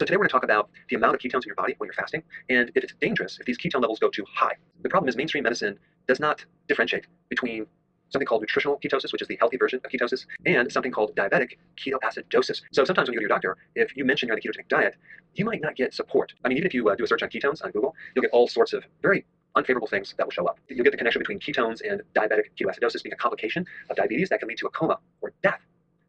So today we're going to talk about the amount of ketones in your body when you're fasting, and if it's dangerous if these ketone levels go too high. The problem is mainstream medicine does not differentiate between something called nutritional ketosis, which is the healthy version of ketosis, and something called diabetic ketoacidosis. So sometimes when you go to your doctor, if you mention you're on a ketogenic diet, you might not get support. I mean, even if you do a search on ketones on Google, you'll get all sorts of very unfavorable things that will show up. You'll get the connection between ketones and diabetic ketoacidosis being a complication of diabetes that can lead to a coma or death.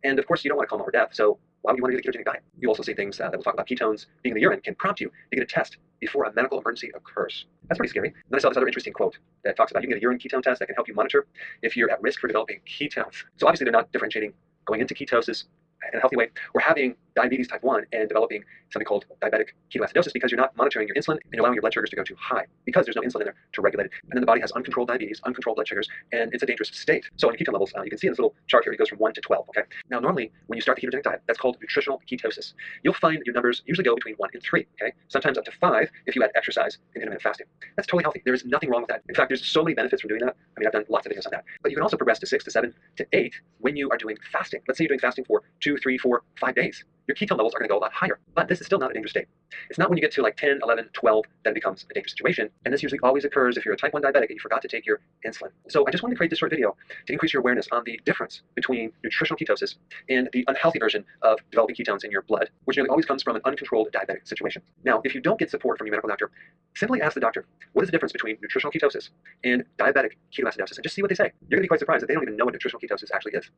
And of course, you don't want a coma or death, so why would you want to do the ketogenic diet? You also see things that we'll talk about. Ketones being in the urine can prompt you to get a test before a medical emergency occurs. That's pretty scary. Then I saw this other interesting quote that talks about you can get a urine ketone test that can help you monitor if you're at risk for developing ketones. So obviously they're not differentiating going into ketosis in a healthy way or having diabetes type 1 and developing something called diabetic ketoacidosis because you're not monitoring your insulin and you're allowing your blood sugars to go too high because there's no insulin in there to regulate it. And then the body has uncontrolled diabetes, uncontrolled blood sugars, and it's a dangerous state. So in ketone levels, you can see in this little chart here, it goes from 1 to 12. Okay. Now normally when you start the ketogenic diet, that's called nutritional ketosis. You'll find your numbers usually go between 1 and 3. Okay. Sometimes up to 5 if you add exercise and intermittent fasting. That's totally healthy. There is nothing wrong with that. In fact, there's so many benefits from doing that. I mean, I've done lots of videos on that. But you can also progress to 6 to 7 to 8 when you are doing fasting. Let's say you're doing fasting for 2, 3, 4, 5 days. Your ketone levels are going to go a lot higher, but this is still not a dangerous state. It's not when you get to like 10, 11, 12 that it becomes a dangerous situation, and this usually always occurs if you're a type 1 diabetic and you forgot to take your insulin. So I just wanted to create this short video to increase your awareness on the difference between nutritional ketosis and the unhealthy version of developing ketones in your blood, which nearly always comes from an uncontrolled diabetic situation. Now, if you don't get support from your medical doctor, simply ask the doctor, what is the difference between nutritional ketosis and diabetic ketoacidosis, and just see what they say. You're going to be quite surprised that they don't even know what nutritional ketosis actually is.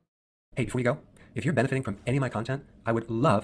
Hey, before you go, if you're benefiting from any of my content, I would love